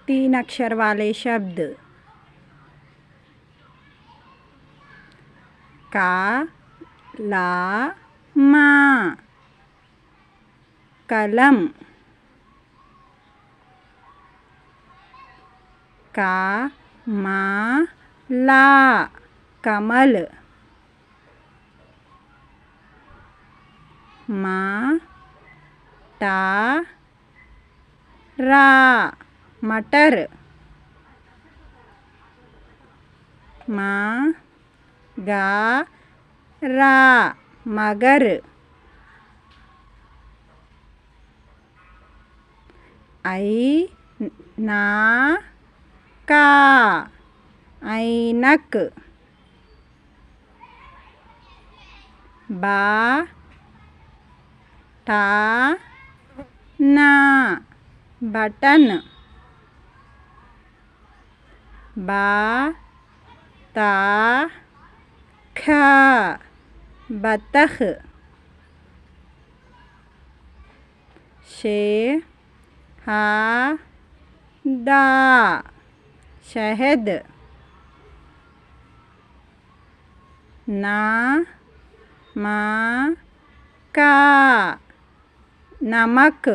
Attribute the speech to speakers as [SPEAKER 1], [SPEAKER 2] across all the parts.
[SPEAKER 1] तीन अक्षर वाले शब्द। का ला मा कलम। का मा ला कमल। मा टा रा मटर। मा गा रा मगर। ऐ ना का ऐनक। बा टा ना बटन। बा ता खा बतख। शे हा दा शहद। ना मा का नमक।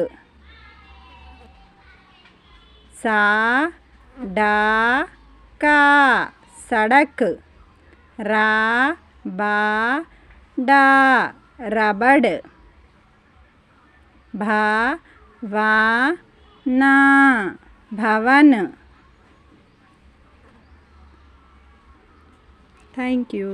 [SPEAKER 1] सा डा का सड़क। रा बा डा रबड़। भा वा ना भवन। Thank you.